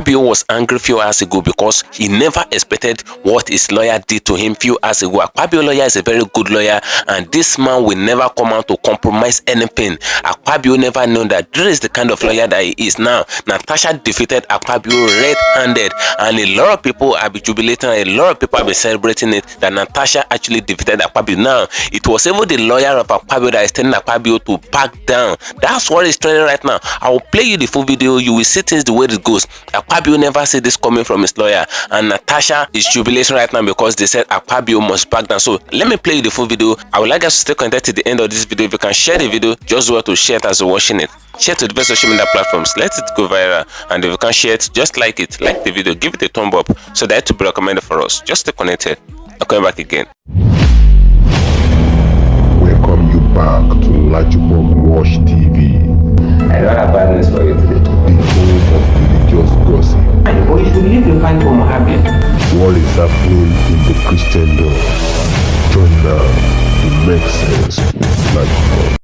Akpabio was angry few hours ago because he never expected what his lawyer did to him few hours ago. Akpabio lawyer is a very good lawyer, and this man will never come out to compromise anything. Akpabio never known that this is the kind of lawyer that he is. Now, Natasha defeated Akpabio red-handed, and a lot of people have been jubilating, a lot of people have been celebrating it, that Natasha actually defeated Akpabio. Now, it was even the lawyer of Akpabio that is telling Akpabio to back down. That's what is trending right now. I will play you the full video. You will see things the way it goes. Akpabio never said this coming from his lawyer, and Natasha is jubilating right now because they said Akpabio must back down. So let me play you the full video. I would like us to stay connected to the end of this video. If you can share the video, just go to share it as you're watching it. Share to the best social media platforms. Let it go viral. And if you can share it, just like it. Like the video, give it a thumb up so that it will be recommended for us. Just stay connected. I'll come back again. Welcome you back to LAJUPOG TV. I don't have bad news for you today. The home of religious gossip. But you should leave the fight for Mohammed. What is happening in the Christendom? Join now to make sense with LAJUPOG.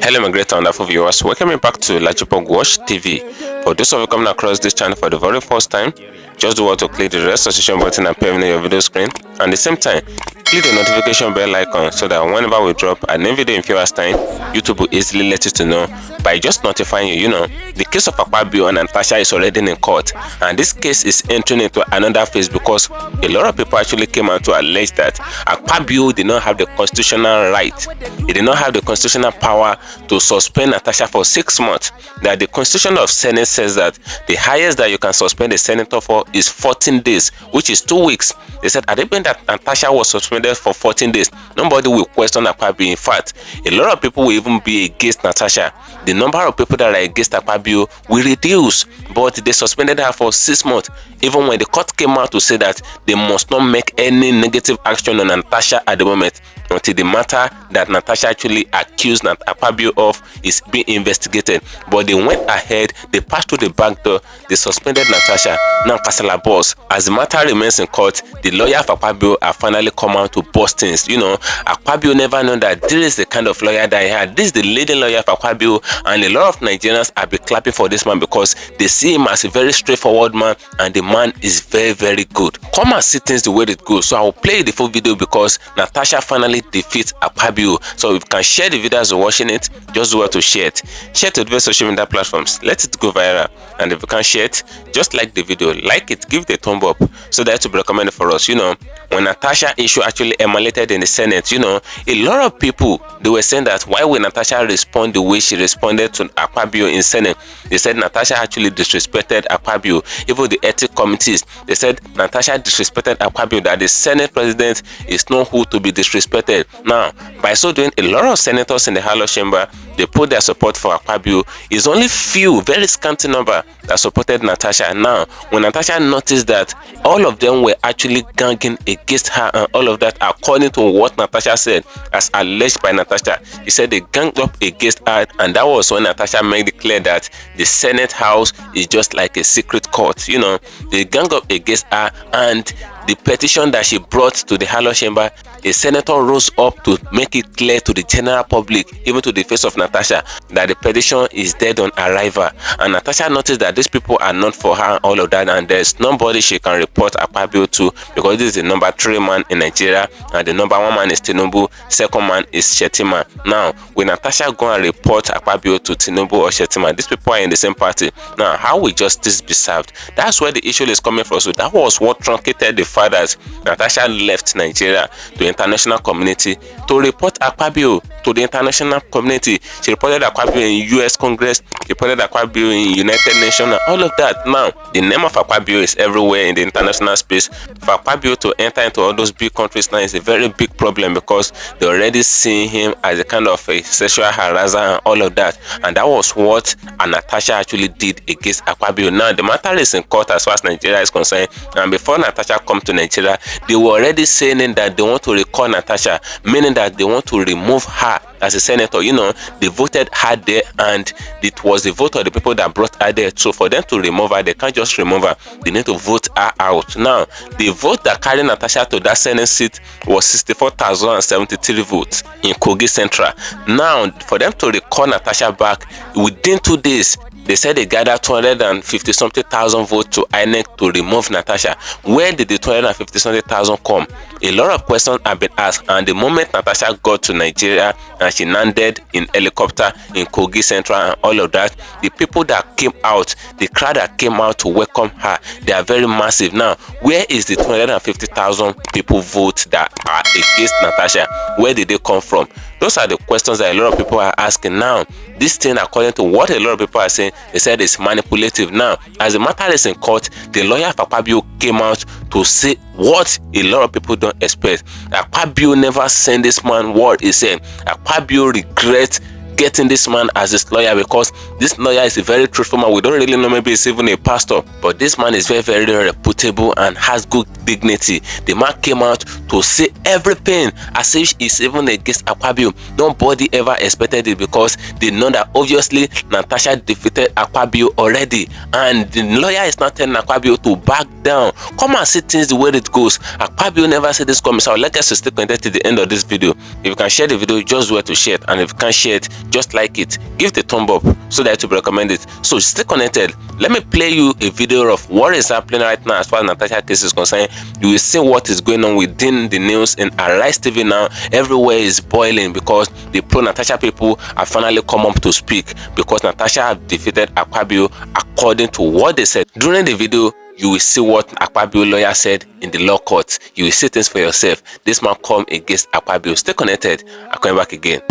Hello my great and wonderful viewers, welcome back to LAJUPOG TV. For those of you coming across this channel for the very first time, just do what to click the registration button and appear in your video screen, and at the same time click the notification bell icon so that whenever we drop a new video in few hours time, YouTube will easily let you to know by just notifying you. You know, the case of Akpabio and Natasha is already in court, and this case is entering into another phase because a lot of people actually came out to allege that Akpabio did not have the constitutional right, he did not have the constitutional power to suspend Natasha for 6 months. That the Constitution of Senate says that the highest that you can suspend a senator for is 14 days, which is 2 weeks. They said at the point that Natasha was suspended for 14 days, nobody will question Akpabio. In fact, a lot of people will even be against Natasha. The number of people that are against Akpabio will reduce, but they suspended her for 6 months, even when the court came out to say that they must not make any negative action on Natasha at the moment until the matter that Natasha actually accused Akpabio of is being investigated. But they went ahead, they passed through the back door, they suspended Natasha. Now Kasala boss, as the matter remains in court, the lawyer of Akpabio have finally come out to bust things. You know, Akpabio never known that this is the kind of lawyer that he had. This is the leading lawyer of Akpabio, and a lot of Nigerians have been clapping for this man because they see him as a very straightforward man, and the man is very, very good. Come and see things the way it goes. So I will play the full video because Natasha finally defeats Akpabio. So if you can share the video as you're watching it, just do what to share it. Share to the social media platforms. Let it go viral. And if you can share it, just like the video, like it, give it a thumb up so that it will be recommended for us. You know, when Natasha issue actually emanated in the Senate, you know, a lot of people, they were saying that why would Natasha respond the way she responded to Akpabio in Senate? They said Natasha actually disrespected Akpabio. Even the ethics committees, they said Natasha disrespected Akpabio, that the Senate president is not who to be disrespected. Now, by so doing, a lot of senators in the House chamber, they put their support for Akpabio. It's only few, very scanty number that supported Natasha. Now, when Natasha noticed that all of them were actually ganging against her and all of that, according to what Natasha said, as alleged by Natasha, he said they ganged up against her, and that was when Natasha made it clear that the Senate House is just like a secret court. You know, they gang up against her, and the petition that she brought to the House chamber, a senator rose up to make it clear to the general public, even to the face of Natasha, that the petition is dead on arrival. And Natasha noticed that these people are not for her, all of that, and there's nobody she can report Akpabio to because this is the number 3 man in Nigeria, and the number 1 man is Tinubu, second man is Shetima. Now, when Natasha go and report Akpabio to Tinubu or Shetima, these people are in the same party. Now, how will justice be served? That's where the issue is coming from. So that was what truncated the fact that Natasha left Nigeria to the international community to report Akpabio to the international community. She reported Akpabio in US Congress, she reported Akpabio in United Nations, and all of that. Now, the name of Akpabio is everywhere in the international space. For Akpabio to enter into all those big countries now is a very big problem because they already see him as a kind of a sexual harasser and all of that. And that was what Natasha actually did against Akpabio. Now, the matter is in court as far as Nigeria is concerned, and before Natasha comes to Nigeria, they were already saying that they want to recall Natasha, meaning that they want to remove her as a senator. You know, they voted her there, and it was the vote of the people that brought her there. So for them to remove her, they can't just remove her, they need to vote her out. Now, the vote that carried Natasha to that Senate seat was 64,073 votes in Kogi Central. Now, for them to recall Natasha back within 2 days, they said they gathered 250-something thousand votes to INEC to remove Natasha. Where did the 250-something thousand come? A lot of questions have been asked, and the moment Natasha got to Nigeria and she landed in helicopter in Kogi Central and all of that, the people that came out, the crowd that came out to welcome her, they are very massive. Now, where is the 250,000 people vote that are against Natasha? Where did they come from? Those are the questions that a lot of people are asking. Now, this thing, according to what a lot of people are saying, they said it's manipulative. Now, as the matter is in court, the lawyer of Akpabio came out to say what a lot of people don't expect. Akpabio never sent this man word. He said Akpabio regrets getting this man as his lawyer, because this lawyer is a very truthful man. We don't really know, maybe he's even a pastor, but this man is very, very reputable and has good dignity. The man came out to say everything as if he's even against Akpabio. Nobody ever expected it, because they know that obviously Natasha defeated Akpabio already, and the lawyer is not telling Akpabio to back down. Come and see things the way it goes. Akpabio never said this comment. So I'd like us to stay connected to the end of this video. If you can share the video, just do it to share it, and if you can't share it, just like it, give the thumb up so that it will recommend it. So stay connected. Let me play you a video of what is happening right now as far as Natasha case is concerned. You will see what is going on within the news in Arise TV now. Everywhere is boiling because the pro Natasha people have finally come up to speak, because Natasha have defeated Akpabio according to what they said. During the video, you will see what Akpabio lawyer said in the law court. You will see things for yourself. This man come against Akpabio. Stay connected. I'm coming back again.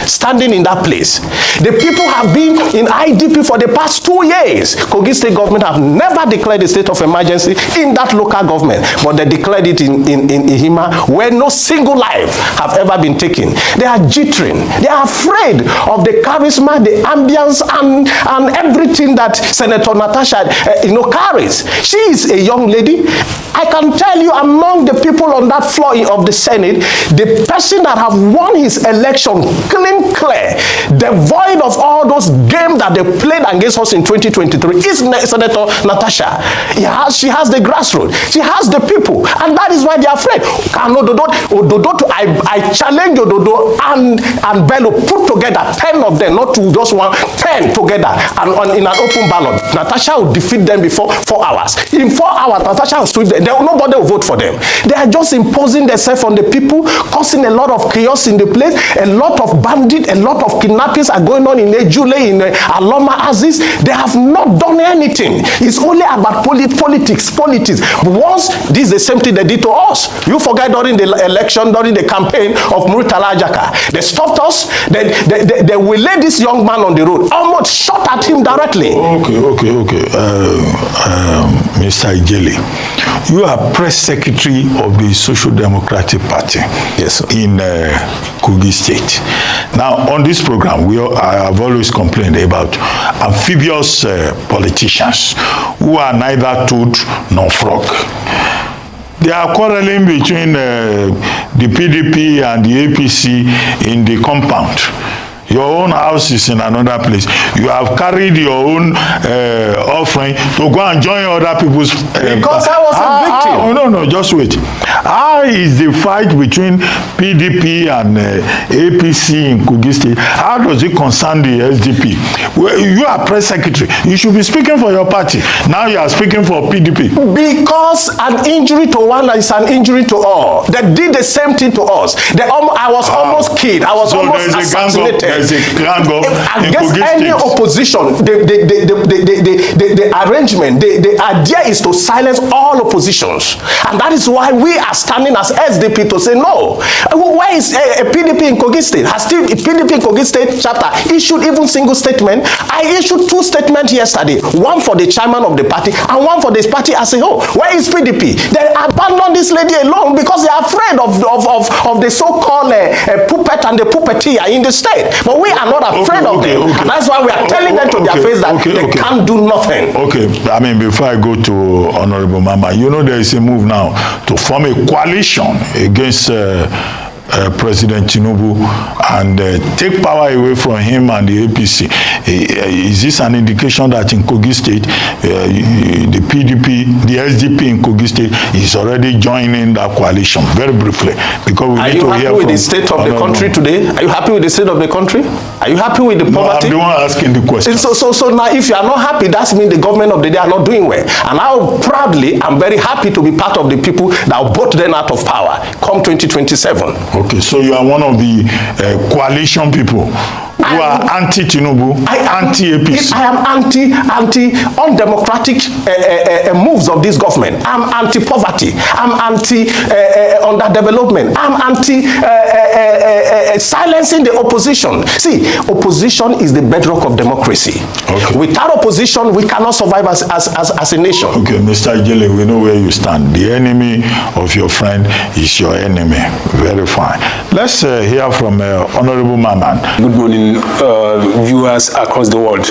Standing in that place, the people have been in IDP for the past 2 years. Kogi state government have never declared a state of emergency in that local government, but they declared it in Ihima, where no single life have ever been taken. They are jittering. They are afraid of the charisma, the ambience, and everything that Senator Natasha carries. She is a young lady. I can tell you, among the people on that floor of the Senate, the person that have won his election clear, devoid of all those games that they played against us in 2023, is Senator Natasha. She has the grassroots, she has the people, and that is why they are afraid. I challenge Ododo and Bello, put together 10 of them, not to just one, 10 together, and in an open ballot. Natasha will defeat them before 4 hours. In 4 hours, Natasha will sweep them. Nobody will vote for them. They are just imposing themselves on the people, causing a lot of chaos in the place. A lot of bandits, a lot of kidnappings are going on in Ejule, in Aloma Aziz. They have not done anything. It's only about politics. But once this is the same thing they did to us. You forget during the election, during the campaign of Murtala Ajaka, they stopped us. They will lay this young man on the road, almost shot at him directly. Okay. Mr. Ijele, you are press secretary of the Social Democratic Party. Yes, sir. In Kogi State. Now, on this program, I have always complained about amphibious politicians who are neither toad nor frog. They are quarreling between the PDP and the APC in the compound. Your own house is in another place. You have carried your own offering to go and join other people's... because I was a victim. No, just wait. How is the fight between PDP and APC in Kogi State? How does it concern the SDP? Well, you are press secretary. You should be speaking for your party. Now you are speaking for PDP. Because an injury to one is an injury to all. They did the same thing to us. I was almost killed. I was almost assassinated. There's a gang up against any opposition. The arrangement, the idea is to silence all oppositions, and that is why we are standing as SDP to say no. Where is a PDP in Kogi State? Has still a PDP in Kogi State chapter issued even single statement? I issued 2 statements yesterday, one for the chairman of the party and one for this party as a whole. Where is PDP? They abandoned this lady alone because they are afraid of the so-called puppet and the puppeteer in the state. But we are not afraid of them. Okay. And that's why we are telling them to their face that they can't do nothing. Okay, I mean, before I go to Honorable Mama, you know there is a move now to form a coalition against President Tinubu and take power away from him and the APC. Is this an indication that in Kogi State, the PDP, the SDP in Kogi State is already joining that coalition? Very briefly, because we need to hear from... Are you happy with the state of the country today? Are you happy with the state of the country? Are you happy with the poverty? No, I'm the one asking the question. So now if you are not happy, that means the government of the day are not doing well. And I'm very happy to be part of the people that will vote them out of power come 2027. Okay, so you are one of the coalition people who are anti-Tinubu, anti-APC. I am anti-undemocratic moves of this government. I'm anti-poverty. I'm anti-underdevelopment. I'm anti-silencing the opposition. See, opposition is the bedrock of democracy. Okay. Without opposition, we cannot survive as a nation. Okay, Mr. Ijele, we know where you stand. The enemy of your friend is your enemy. Very fine. Let's hear from Honorable Maman. Good morning, viewers across the world.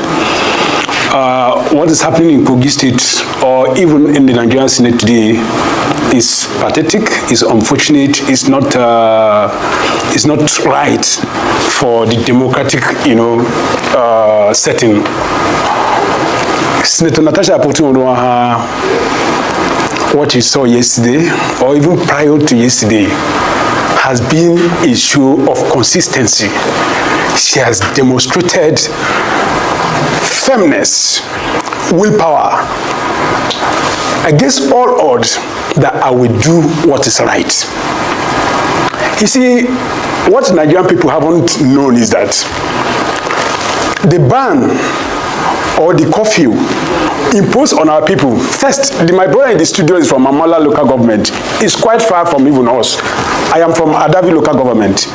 What is happening in Kogi State or even in the Nigerian Senate today is pathetic, is unfortunate, is not right for the democratic, setting. Senator Natasha what you saw yesterday, or even prior to yesterday, has been a show of consistency. She has demonstrated firmness, willpower, against all odds, that I will do what is right. You see, what Nigerian people haven't known is that the ban or the curfew imposed on our people. First, my brother in the studio is from Amala local government. It's quite far from even us. I am from Adavi local government.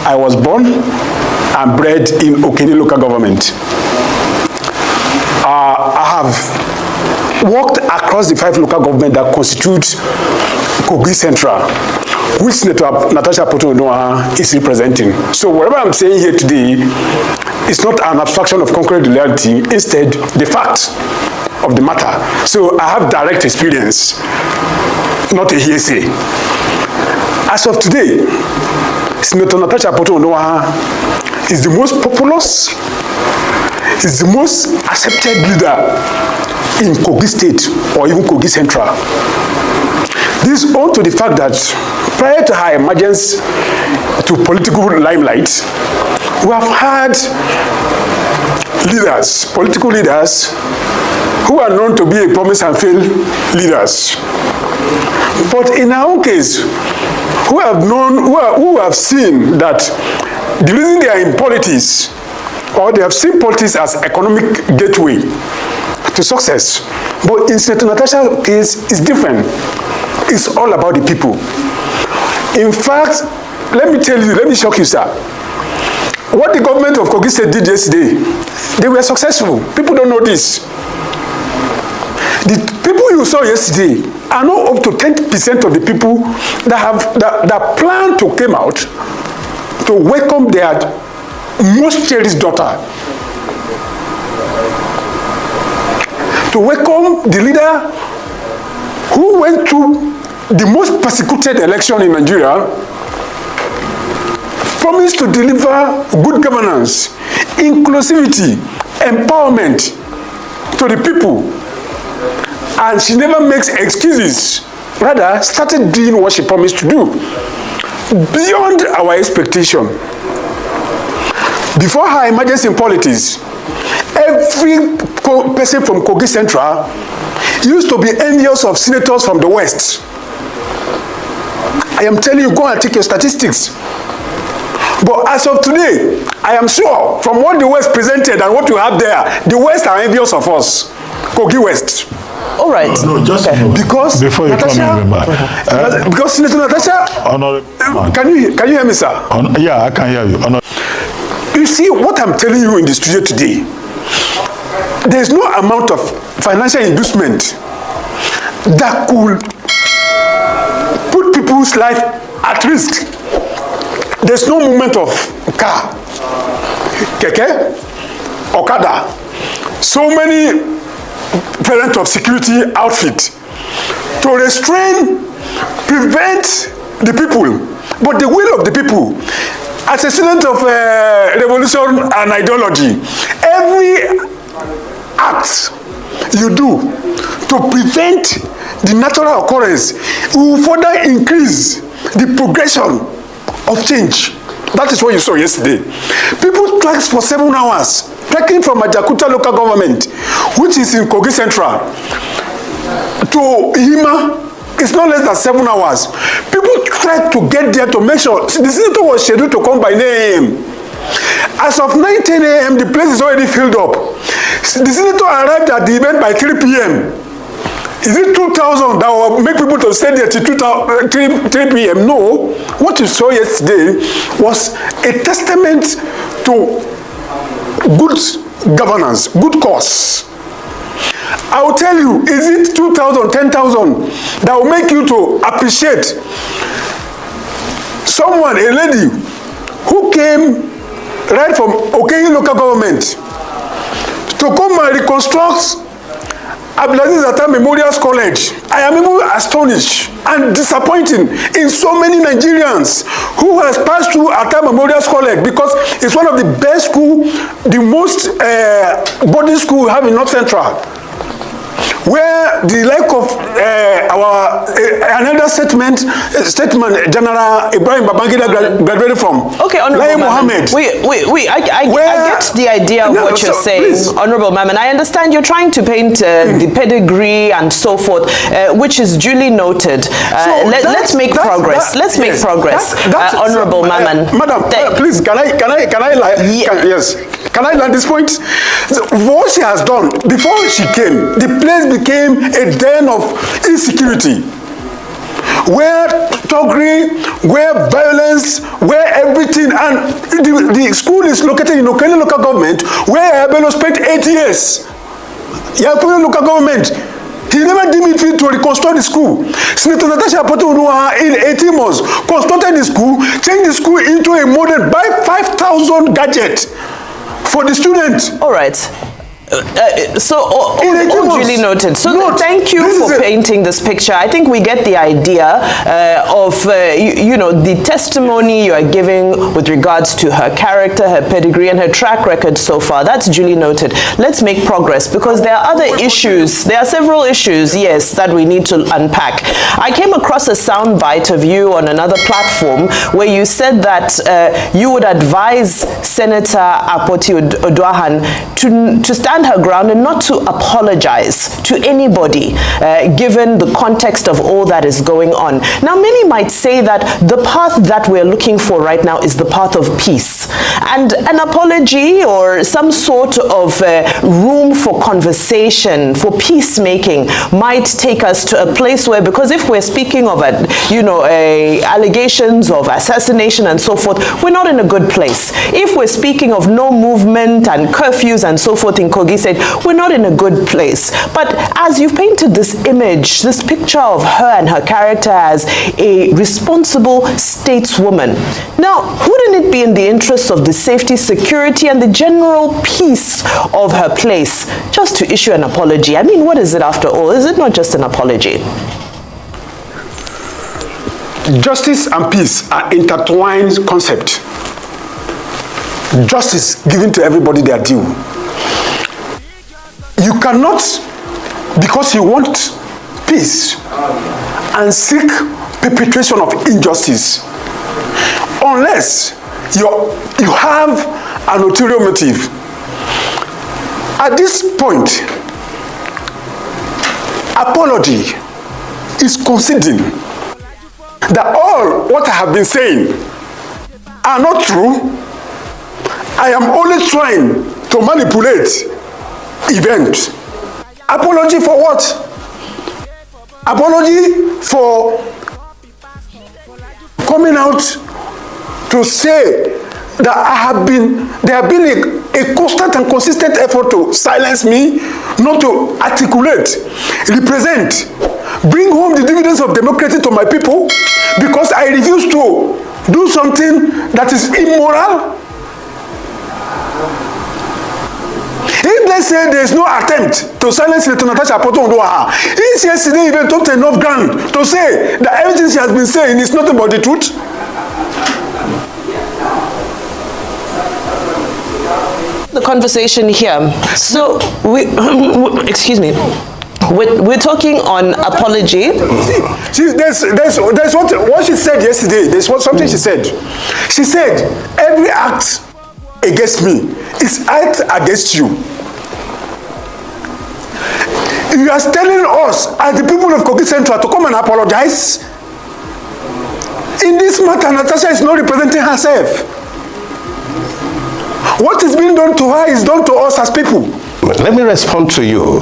I was born and bred in Okene local government. I have worked across the 5 local governments that constitute Kogi Central, which Senator Natasha is representing. So whatever I'm saying here today is not an abstraction of concrete reality, instead the fact of the matter. So I have direct experience, not a hearsay. As of today, Senator Natasha is the most populous, is the most accepted leader in Kogi State or even Kogi Central. This is owing to the fact that prior to her emergence to political limelight, we have had leaders, political leaders, who are known to be a promise and fail leaders. But in our own case, who have seen that the reason they are in politics, or they have seen politics as economic gateway to success. But in Senator Natasha's case, it's different. It's all about the people. In fact, let me tell you, let me shock you, sir. What the government of Kogi State did yesterday, they were successful. People don't know this. The people you saw yesterday are not up to 10% of the people that plan to come out to welcome their most cherished daughter, to welcome the leader who went through the most persecuted election in Nigeria, promised to deliver good governance, inclusivity, empowerment to the people. And she never makes excuses, rather started doing what she promised to do, beyond our expectation. Before her emergence in politics, every person from Kogi Central used to be envious of senators from the West. I am telling you, go and take your statistics. But as of today, I am sure from what the West presented and what you have there, the West are envious of us, Kogi West. All right. No, just because before you Natasha, come in, because Senator Natasha, can you hear me, sir? Yeah, I can hear you. You see what I'm telling you in the studio today. There's no amount of financial inducement that could put people's life at risk. There's no movement of car. keke, okada, so many parent of security outfit to restrain, prevent the people, but the will of the people. As a student of revolution and ideology, every act you do to prevent the natural occurrence will further increase the progression of change. That is what you saw yesterday. People trekked for 7 hours, trekking from Ajakuta local government, which is in Kogi Central, to Hima. It's not less than 7 hours. People tried to get there to make sure. The senator was scheduled to come by 9 a.m. As of 9:10 a.m., the place is already filled up. The senator arrived at the event by 3 p.m. Is it 2,000 that will make people to stay there till 3 p.m.? No. What you saw yesterday was a testament to good governance, good cause. I will tell you, is it 2,000, 10,000 that will make you to appreciate someone, a lady, who came right from Kogi local government to come and reconstruct Abdulaziz Atta Memorial College? I am even astonished and disappointing in so many Nigerians who has passed through Atta Memorial College, because it's one of the best school, the most boarding school we have in North Central, where the like of our another statement General Ibrahim Babangida graduated from. Okay, Honorable Mohammed. I get the idea of what you're saying, please. Honorable Mammon. I understand you're trying to paint the pedigree and so forth, which is duly noted. Let's make progress. Let's make progress, Honorable Mammon. Madam, please, can I land this point? What she has done before she came, the place became a den of insecurity, where thuggery, where violence, where everything, and the school is located in Okene local government, where Bello spent 8 years. Okene local government, he never deemed it fit to reconstruct the school. Senator Natasha in 18 months constructed the school, changed the school into a modern, buy 5,000 gadgets for the students. All right. Duly noted. So thank you for painting this picture. I think we get the idea of the testimony you are giving with regards to her character, her pedigree, and her track record so far. That's duly noted. Let's make progress, because there are other issues. There are several issues, yes, that we need to unpack. I came across a sound bite of you on another platform where you said that you would advise Senator Akpabio to stand her ground and not to apologize to anybody, given the context of all that is going on. Now, many might say that the path that we're looking for right now is the path of peace, and an apology or some sort of room for conversation, for peacemaking, might take us to a place where, because if we're speaking of allegations of assassination and so forth, we're not in a good place. If we're speaking of no movement and curfews and so forth in Kogi said, we're not in a good place. But as you've painted this image, this picture of her and her character as a responsible stateswoman, now, wouldn't it be in the interest of the safety, security, and the general peace of her place just to issue an apology? I mean, what is it after all? Is it not just an apology? Justice and peace are intertwined concepts. Justice given to everybody their due. You cannot, because you want peace, and seek perpetration of injustice, unless you have an ulterior motive. At this point, apology is conceding that all what I have been saying are not true. I am only trying to manipulate events. Apology for what? Apology for coming out to say that there have been a constant and consistent effort to silence me, not to articulate, represent, bring home the dividends of democracy to my people, because I refuse to do something that is immoral. If they say there is no attempt to silence Natasha Poto-Ndoaha, is yesterday even took enough ground to say that everything she has been saying is nothing but the truth? The conversation here. So, excuse me. We're talking on apology. There's what she said yesterday. There's something she said. She said, every act against me is act against you. You are telling us, as the people of Kogi Central, to come and apologize? In this matter, Natasha is not representing herself. What is being done to her is done to us as people. Let me respond to you.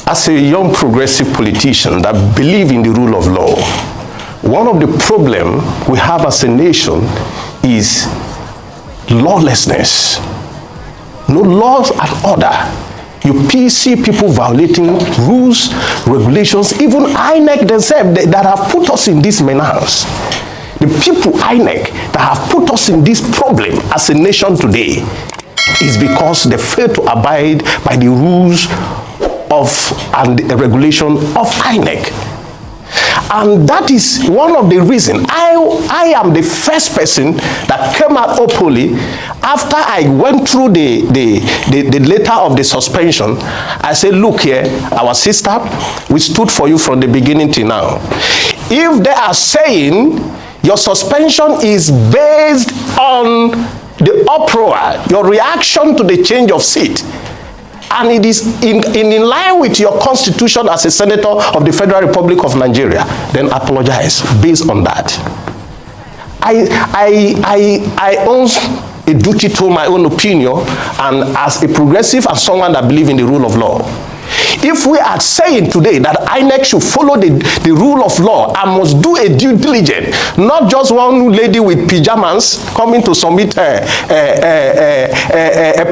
As a young progressive politician that believe in the rule of law, one of the problems we have as a nation is lawlessness. No laws and order. You see people violating rules, regulations, even INEC themselves that have put us in this menace. The people INEC that have put us in this problem as a nation today is because they fail to abide by the rules and the regulation of INEC. And that is one of the reasons I am the first person that came out openly after I went through the letter of the suspension. I said, look here, our sister, we stood for you from the beginning till now. If they are saying your suspension is based on the uproar, your reaction to the change of seat, and it is in line with your constitution as a senator of the Federal Republic of Nigeria, then apologize based on that. I own a duty to my own opinion, and as a progressive and someone that believes in the rule of law. If we are saying today that INEC should follow the rule of law and must do a due diligence, not just one lady with pajamas coming to submit a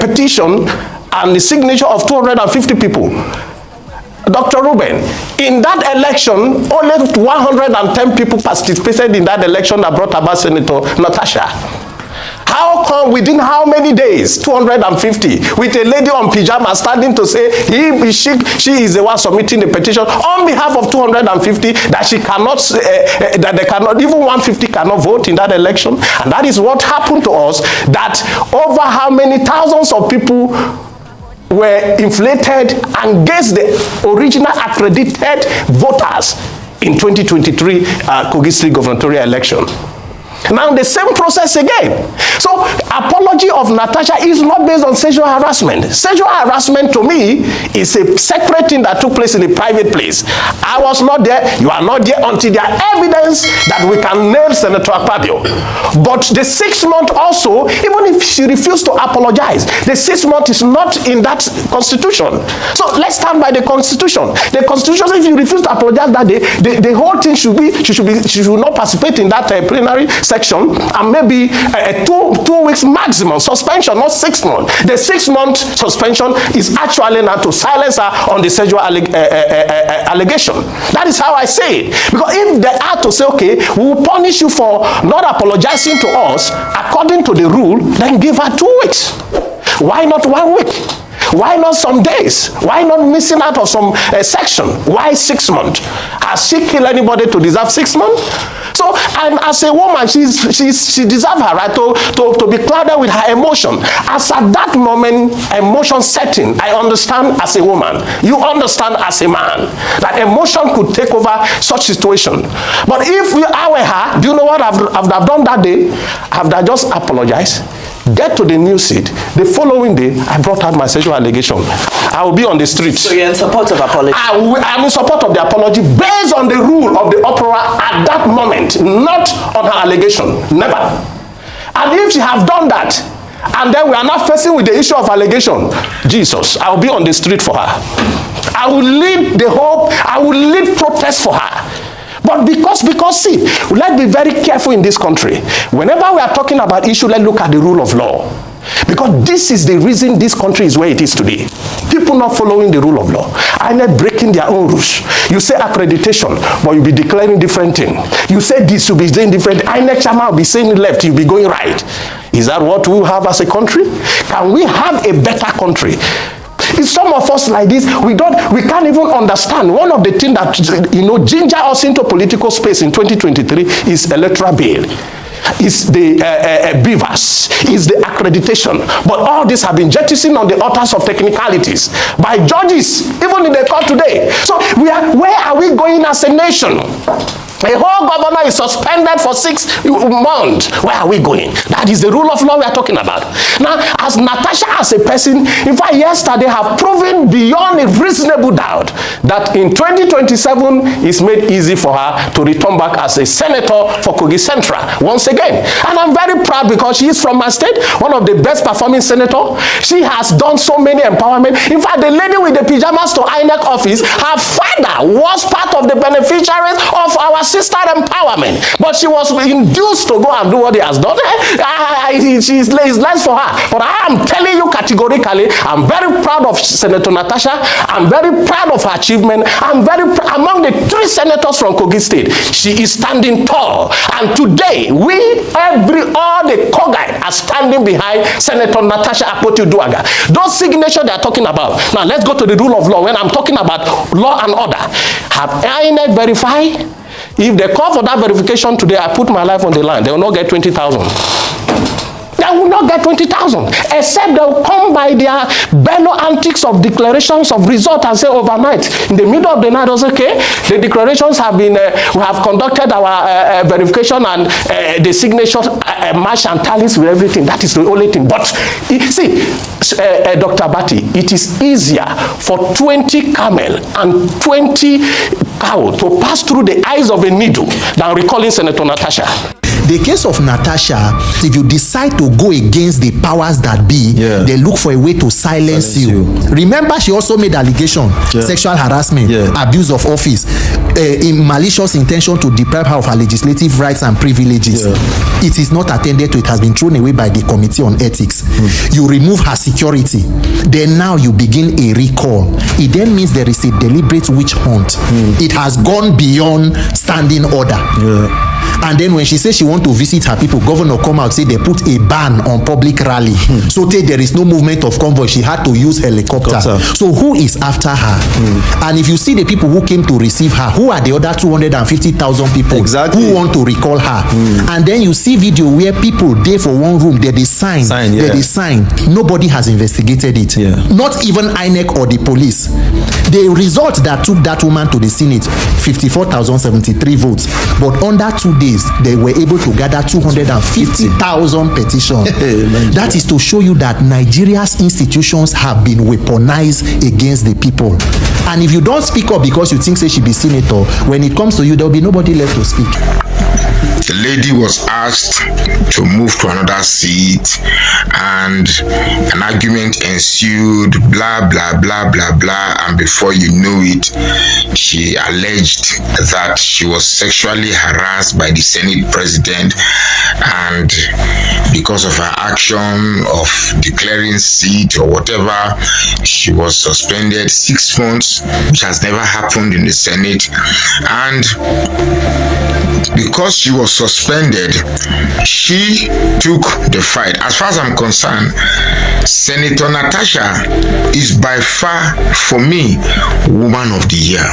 petition and the signature of 250 people. Dr. Ruben, in that election, only 110 people participated in that election that brought about Senator Natasha. How come within how many days, 250, with a lady on pajamas standing to say she is the one submitting the petition on behalf of 250, that she cannot, that they cannot, even 150 cannot vote in that election? And that is what happened to us, that over how many thousands of people were inflated against the original accredited voters in 2023 Kogi State gubernatorial election. Now the same process again. So apology of Natasha is not based on sexual harassment. Sexual harassment to me is a separate thing that took place in a private place. I was not there, you are not there, until there are evidence that we can nail Senator Akpabio. But the 6 months also, even if she refused to apologize, the 6 months is not in that constitution. So let's stand by the constitution. The constitution, if you refuse to apologize that day, the whole thing should be, she should not participate in that plenary section, and maybe two weeks maximum suspension, not 6 months. The 6 month suspension is actually now to silence her on the sexual allegation. That is how I say it. Because if they are to say, okay, we will punish you for not apologizing to us according to the rule, then give her 2 weeks. Why not 1 week? Why not some days? Why not missing out of some section? Why 6 months? Has she killed anybody to deserve 6 months? So, and as a woman, she deserves her right to be clouded with her emotion. As at that moment, emotion setting, I understand as a woman. You understand as a man that emotion could take over such situation. But if I were her, do you know what I've done that day? I've just apologized. Get to the new seat. The following day, I brought out my sexual allegation. I will be on the streets. So you're in support of apology? I'm in support of the apology based on the rule of the uproar at that moment, not on her allegation. Never. And if she have done that, and then we are not facing with the issue of allegation, Jesus, I will be on the street for her. I will lead the hope, I will lead protest for her. But because see, let's be very careful in this country. Whenever we are talking about issue, let's look at the rule of law. Because this is the reason this country is where it is today. People not following the rule of law. INEC breaking their own rules. You say accreditation, but you'll be declaring different thing. You say this, you'll be saying different. INEC chairman will be saying left, you'll be going right. Is that what we have as a country? Can we have a better country? It's some of us like this, we can't even understand. One of the things that, ginger us into political space in 2023 is electoral bill. Is the beavers, is the accreditation. But all this have been jettisoned on the altars of technicalities by judges, even in the court today. So where are we going as a nation? A whole governor is suspended for 6 months. Where are we going? That is the rule of law we are talking about. Now, as Natasha as a person, in fact, yesterday have proven beyond a reasonable doubt that in 2027 it's made easy for her to return back as a senator for Kogi Central once again. And I'm very proud because she is from my state, one of the best performing senators. She has done so many empowerment. In fact, the lady with the pajamas to INEC office, her father was part of the beneficiaries of our sister empowerment, but she was induced to go and do what he has done. It's less for her. But I am telling you categorically, I'm very proud of Senator Natasha. I'm very proud of her achievement. I'm very among the 3 senators from Kogi State. She is standing tall. And today, all the Kogi are standing behind Senator Natasha Akpabio. Those signatures they are talking about. Now, let's go to the rule of law. When I'm talking about law and order, have INEC verified? If they call for that verification today, I put my life on the line. They will not get 20,000. They will not get 20,000, except they will come by their bellow antics of declarations of result and say overnight, in the middle of the night, was okay. The declarations have been, we have conducted our verification and the signatures match and tallies with everything. That is the only thing. But see, Dr. Bati, it is easier for 20 camel and 20 cow to pass through the eyes of a needle than recalling Senator Natasha. The case of Natasha, if you decide to go against the powers that be, they look for a way to silence you. Remember, she also made allegation, sexual harassment, abuse of office, in malicious intention to deprive her of her legislative rights and privileges. It is not attended to. It has been thrown away by the Committee on Ethics. You remove her security. Then now you begin a recall. It then means there is a deliberate witch hunt. It has gone beyond standing order. And then when she says she wants to visit her people, governor come out, say they put a ban on public rally. So there is no movement of convoy. She had to use helicopter. So who is after her? And if you see the people who came to receive her, who are the other 250,000 people who want to recall her? And then you see video where people there for one room, they sign. They sign. Nobody has investigated it. Not even INEC or the police. The result that took that woman to the Senate, 54,073 votes. But under 2 days, they were able to gather 250,000 petitions. That is to show you that Nigeria's institutions have been weaponized against the people. And if you don't speak up because you think say she be senator, when it comes to you, there will be nobody left to speak. The lady was asked to move to another seat and an argument ensued, blah, blah, blah, blah, blah. And before you know it, she alleged that she was sexually harassed by the Senate president, and because of her action of declaring seat or whatever, she was suspended 6 months, which has never happened in the Senate. And because she was suspended, she took the fight. As far as I'm concerned, Senator Natasha is by far, for me, Woman of the Year.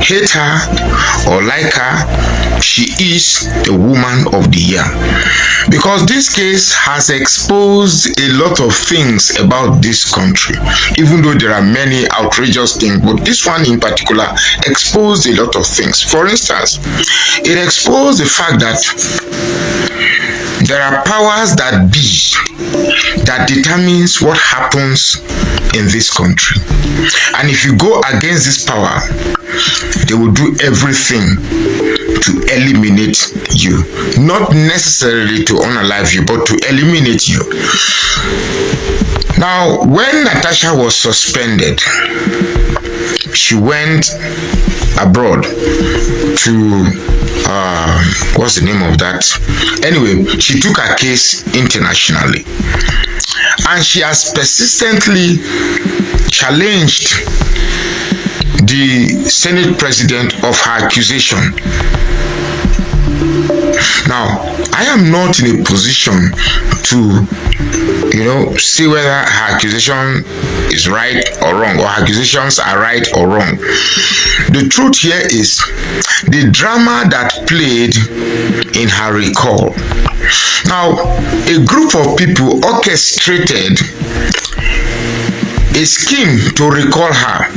Hate her or like her, she is the Woman of the Year. Because this case has exposed a lot of things about this country, even though there are many outrageous things, but this one in particular exposed a lot of things. For instance, it exposed the fact that there are powers that be that determines what happens in this country. And if you go against this power, they will do everything to eliminate you. Not necessarily to unalive you, but to eliminate you. Now, when Natasha was suspended, she went abroad to what's the name of that? Anyway, she took her case internationally, and she has persistently challenged the Senate president of her accusation. Now, I am not in a position to, see whether her accusation is right or wrong, or her accusations are right or wrong. The truth here is the drama that played in her recall. Now, a group of people orchestrated a scheme to recall her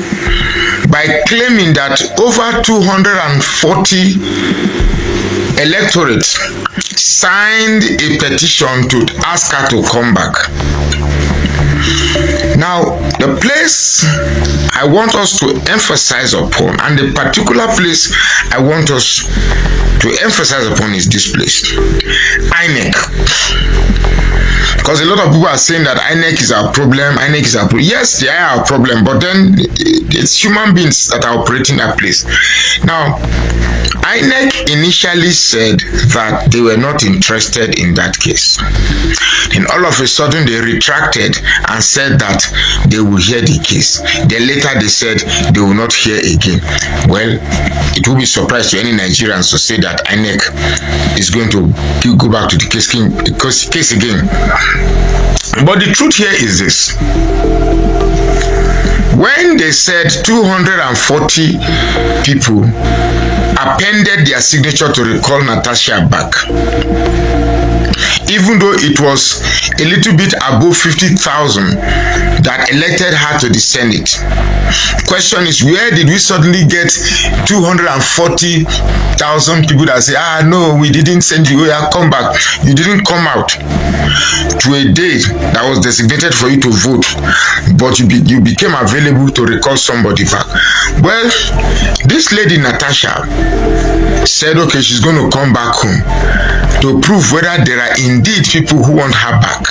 by claiming that over 240 electorates signed a petition to ask her to come back. Now, the place I want us to emphasize upon, and the particular place I want us to emphasize upon, is this place, INEC. Because a lot of people are saying that INEC is our problem, INEC is our problem. Yes, they are our problem, but then it's human beings that are operating that place. Now, INEC initially said that they were not interested in that case. And all of a sudden they retracted and said that they will hear the case. Then later they said they will not hear again. Well, it will be a surprise to any Nigerians to say that INEC is going to go back to the case again. But the truth here is this. When they said 240 people appended their signature to recall Natasha back, even though it was a little bit above 50,000 that elected her to the Senate. Question is, where did we suddenly get 240,000 people that say, no, we didn't send you, come back. You didn't come out to a date that was designated for you to vote, but you became available to recall somebody back. Well, this lady Natasha said, okay, she's going to come back home to prove whether there are indeed people who want her back.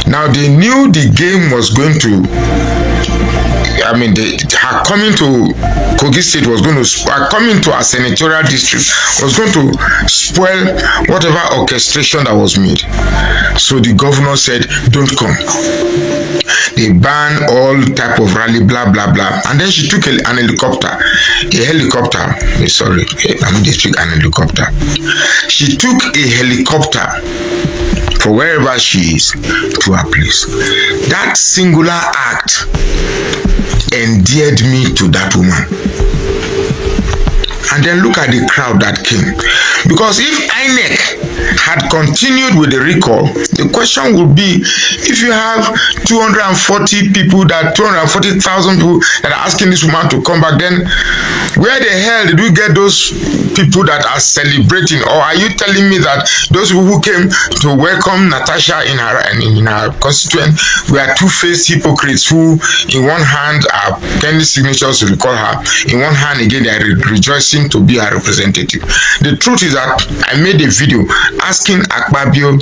Now, they knew the game was going to, her coming to Kogi State was going to, her coming to our senatorial district was going to spoil whatever orchestration that was made. So the governor said, don't come. They banned all type of rally, blah, blah, blah. And then she took an helicopter. She took a helicopter for wherever she is to her place. That singular act endeared me to that woman. And then look at the crowd that came. Because if INEC had continued with the recall, the question would be, if you have 240,000 people that are asking this woman to come back, then where the hell did we get those people that are celebrating? Or are you telling me that those people who came to welcome Natasha in her constituent were two-faced hypocrites who in one hand are penning signatures to recall her, in one hand again they are rejoicing to be her representative? The truth is that I made a video asking Akpabio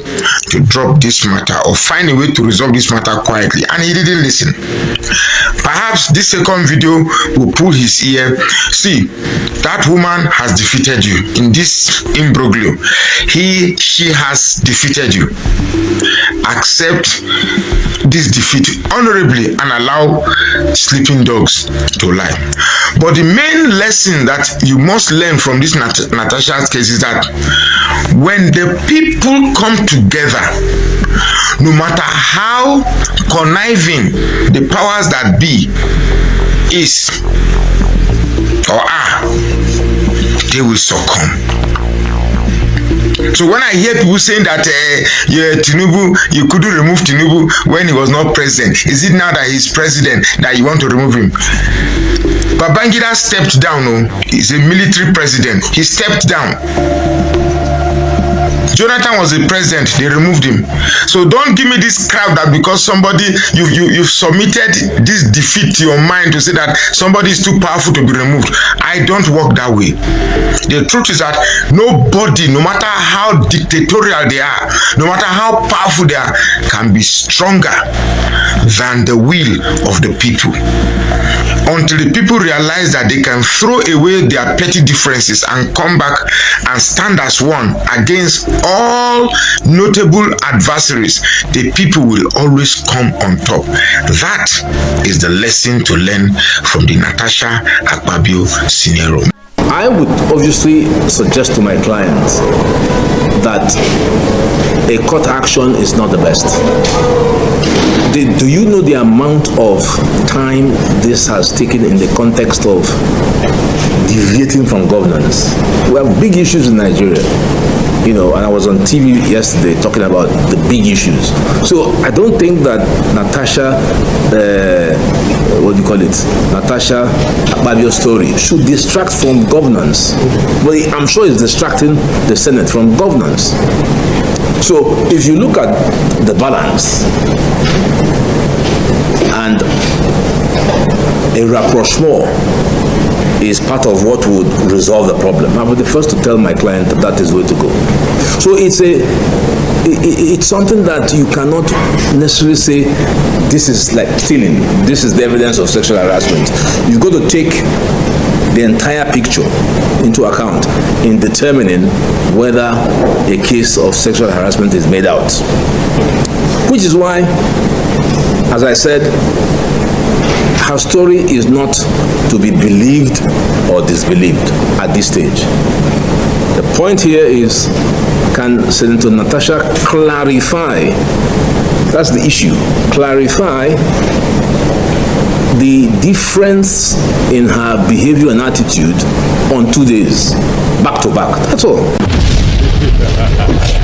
to drop this matter or find a way to resolve this matter quietly, and he didn't listen. Perhaps this second video will pull his ear. See, that woman has defeated you in this imbroglio. She has defeated you. Accept this defeat honorably and allow sleeping dogs to lie. But the main lesson that you must learn from this Natasha's case is that when the people come together, no matter how conniving the powers that be is or are, they will succumb. So when I hear people saying that Tinubu, you couldn't remove Tinubu when he was not president, is it now that he's president that you want to remove him? Babangida stepped down. No, he's a military president. He stepped down. Jonathan was the president, they removed him. So don't give me this crowd that because somebody, you've submitted this defeat to your mind to say that somebody is too powerful to be removed. I don't work that way. The truth is that nobody, no matter how dictatorial they are, no matter how powerful they are, can be stronger than the will of the people. Until the people realize that they can throw away their petty differences and come back and stand as one against all notable adversaries, the people will always come on top. That is the lesson to learn from the Natasha Akpabio scenario. I would obviously suggest to my clients that a court action is not the best. Do you know the amount of time this has taken in the context of deviating from governance? We have big issues in Nigeria, you know, and I was on TV yesterday talking about the big issues. So I don't think that Natasha, Natasha Akpabio's story should distract from governance. But I'm sure it's distracting the Senate from governance. So if you look at the balance and a rapprochement is part of what would resolve the problem, I would be the first to tell my client that that is the way to go. So it's something that you cannot necessarily say this is like stealing, this is the evidence of sexual harassment. You've got to take the entire picture into account in determining whether a case of sexual harassment is made out. Which is why, as I said, her story is not to be believed or disbelieved at this stage. The point here is, can Senator Natasha clarify, that's the issue, clarify the difference in her behavior and attitude on 2 days, back to back. That's all.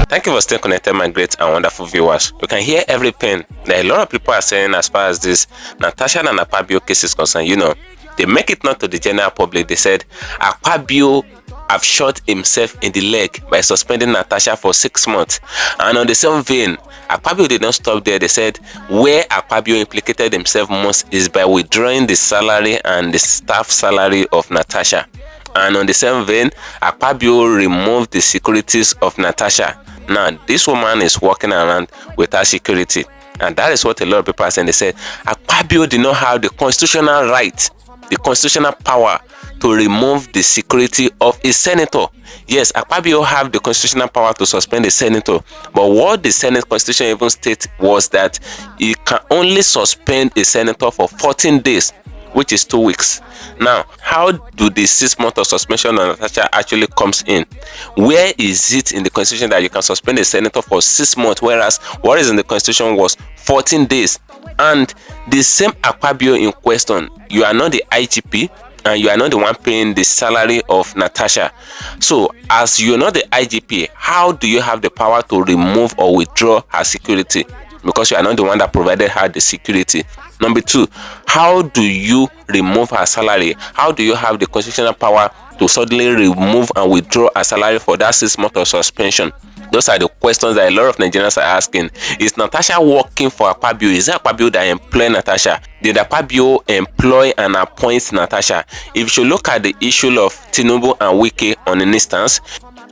Thank you for staying connected, my great and wonderful viewers. You can hear every pain that a lot of people are saying as far as this Natasha and Akpabio case is concerned. You know, they make it known to the general public. They said Akpabio have shot himself in the leg by suspending Natasha for 6 months. And on the same vein, Akpabio did not stop there. They said where Akpabio implicated himself most is by withdrawing the salary and the staff salary of Natasha. And on the same vein, Akpabio removed the securities of Natasha. Now, this woman is walking around with her security. And that is what a lot of people are saying. They said Akpabio did not have the constitutional right, the constitutional power to remove the security of a senator. Yes, Akpabio have the constitutional power to suspend a senator, but what the Senate constitution even states was that he can only suspend a senator for 14 days, which is 2 weeks. Now, how do the 6 months of suspension on Natasha actually comes in? Where is it in the constitution that you can suspend a senator for 6 months, whereas what is in the constitution was 14 days? And the same Akpabio in question, you are not the IGP, and you are not the one paying the salary of Natasha. So, as you are not the IGP, how do you have the power to remove or withdraw her security? Because you are not the one that provided her the security. Number two, how do you remove her salary? How do you have the constitutional power to suddenly remove and withdraw her salary for that 6 months of suspension? Those are the questions that a lot of Nigerians are asking. Is Natasha working for Akpabio? Is it Akpabio that employed Natasha? Did Akpabio employ and appoint Natasha? If you look at the issue of Tinubu and Wike on an instance,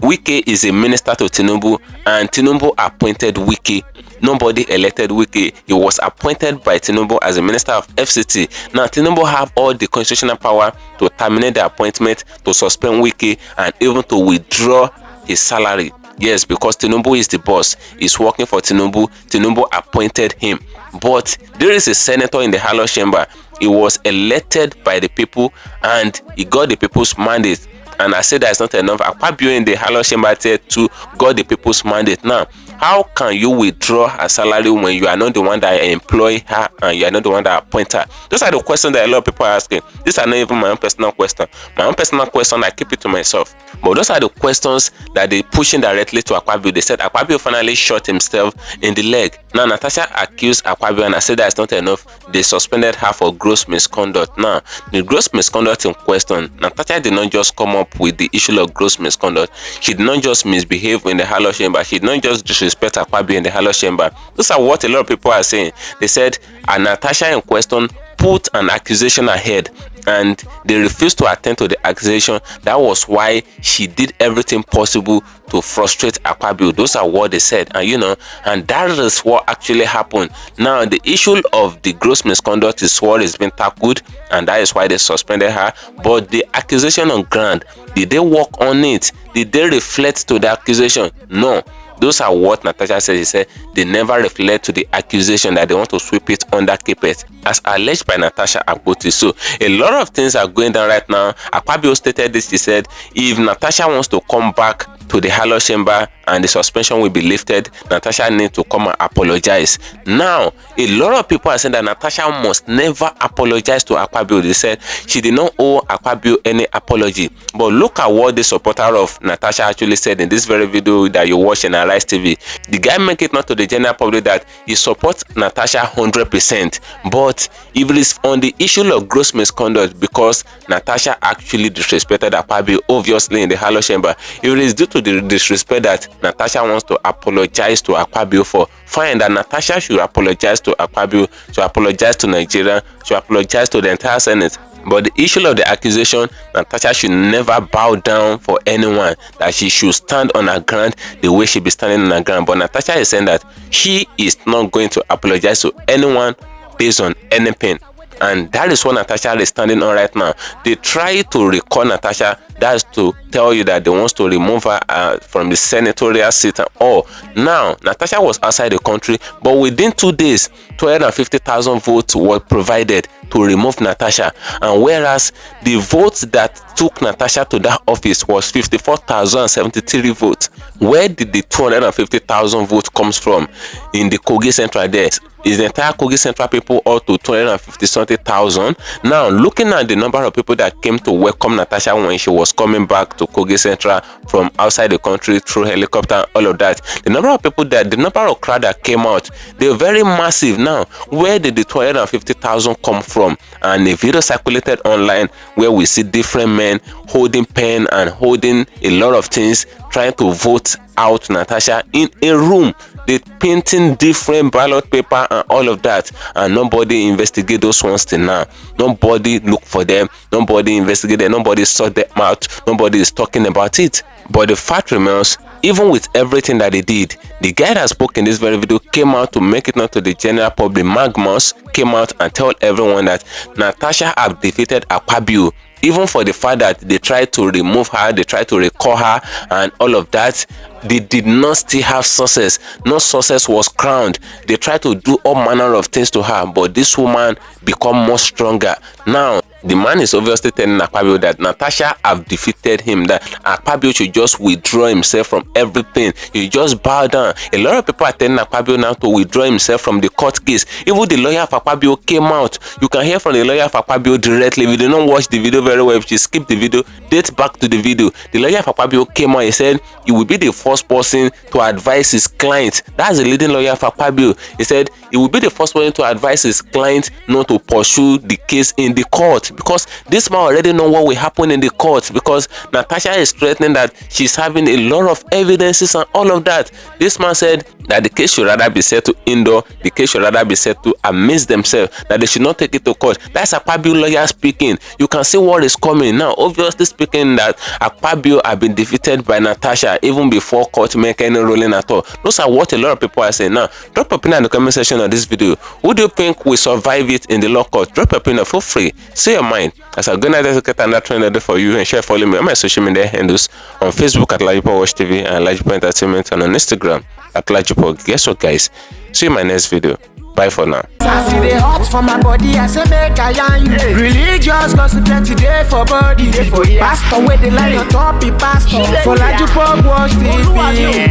Wike is a minister to Tinubu and Tinubu appointed Wike. Nobody elected Wike. He was appointed by Tinubu as a minister of FCT. Now, Tinubu have all the constitutional power to terminate the appointment, to suspend Wike, and even to withdraw his salary. Yes, because Tinubu is the boss. He's working for Tinubu. Tinubu appointed him. But there is a senator in the House chamber. He was elected by the people and he got the people's mandate. And I said that's not enough. Akpabio in the House chamber said to got the people's mandate. Now, how can you withdraw her salary when you are not the one that employ her and you are not the one that appoint her? Those are the questions that a lot of people are asking. These are not even my own personal question. My own personal question, I keep it to myself. But those are the questions that they pushing directly to Akpabio. They said Akpabio finally shot himself in the leg. Now, Natasha accused Akpabio and I said that's not enough. They suspended her for gross misconduct. Now, the gross misconduct in question, Natasha did not just come up with the issue of gross misconduct. She did not just misbehave in the House chamber. She did not just disrespect Akpabio in the House chamber. Those are what a lot of people are saying. They said Natasha in question put an accusation ahead and they refused to attend to the accusation. That was why she did everything possible to frustrate Akpabio. Those are what they said, and you know, and that is what actually happened. Now, the issue of the gross misconduct is what has been tackled, and that is why they suspended her. But the accusation on ground, did they work on it? Did they reflect to the accusation? No. Those are what Natasha said. She said they never reflect to the accusation that they want to sweep it under carpet, as alleged by Natasha Akpabio. So a lot of things are going down right now. Akpabio stated this. She said if Natasha wants to come back to the Halo chamber and the suspension will be lifted, Natasha needs to come and apologize. Now, a lot of people are saying that Natasha must never apologize to Akpabio. They said she did not owe Akpabio any apology. But look at what the supporter of Natasha actually said in this very video that you watch in NARRATION TV. The guy make it known to the general public that he supports Natasha 100%. But if it is on the issue of gross misconduct, because Natasha actually disrespected Akpabio obviously in the Halo chamber, if it is due to the disrespect that Natasha wants to apologize to Akpabio for, fine, that Natasha should apologize to Akpabio, should apologize to Nigeria, should apologize to the entire Senate. But the issue of the accusation, Natasha should never bow down for anyone, that she should stand on her ground the way she be standing on her ground. But Natasha is saying that she is not going to apologize to anyone based on anything. And that is what Natasha is standing on right now. They try to recall Natasha, that's to tell you that they want to remove her from the senatorial seat and all. Now, Natasha was outside the country, but within 2 days, 250,000 votes were provided to remove Natasha. And whereas the votes that took Natasha to that office was 54,073 votes. Where did the 250,000 votes comes from? In the Kogi Central there. Is the entire Kogi Central people up to 250,000? Now, looking at the number of people that came to welcome Natasha when she was coming back to Kogi Central from outside the country through helicopter, all of that, the number of people that, the number of crowd that came out, they were very massive. Now, where did the 250,000 come from? And a video circulated online where we see different men holding pen and holding a lot of things, trying to vote out Natasha in a room. They painting different ballot paper and all of that, and nobody investigate those ones till now. Nobody look for them, nobody investigate them, nobody sort them out, nobody is talking about it. But the fact remains, even with everything that they did, the guy that spoke in this very video came out to make it known to the general public. Magmus came out and told everyone that Natasha have defeated Akpabio. Even for the fact that they tried to remove her, they tried to recall her and all of that, they did not still have success. No success was crowned. They tried to do all manner of things to her, but this woman become more stronger. Now, the man is obviously telling Akpabio that Natasha have defeated him, that Akpabio should just withdraw himself from everything. He just bow down. A lot of people are telling Akpabio now to withdraw himself from the court case. Even the lawyer of Akpabio came out. You can hear from the lawyer of Akpabio directly. If you did not watch the video very well, if you skip the video, date back to the video. The lawyer of Akpabio came out. He said he will be the first person to advise his client. That's the leading lawyer of Akpabio. He said he will be the first person to advise his client not to pursue the case in the court, because this man already know what will happen in the court, because Natasha is threatening that she's having a lot of evidences and all of that. This man said that the case should rather be settled indoor, the case should rather be settled amidst themselves, that they should not take it to court. That's Akpabio lawyer speaking. You can see what is coming now. Obviously speaking that Akpabio have been defeated by Natasha even before court make any ruling at all. Those are what a lot of people are saying. Now, drop your opinion in the comment section of this video. Who do you think will survive it in the law court? Drop your opinion for free. Say your mind. As a good night, let's get another trend for you, and share, follow me on my social media handles on Facebook at LAJUPOG TV and LAJUPOG Entertainment, and on Instagram at LAJUPOG. Guess what, guys? See you in my next video. Bye for now. I see the hot for my body, I say make I yarn you. Religious gossip plenty day for body. Pastor with the line on top, he pastor for LAJUPOG Watch TV.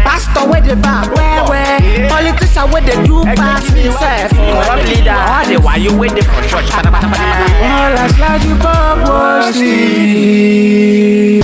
Pastor with the back, where politician with the do pass himself. Corrupt leader, all the while you with the for church. All as LAJUPOG Watch TV.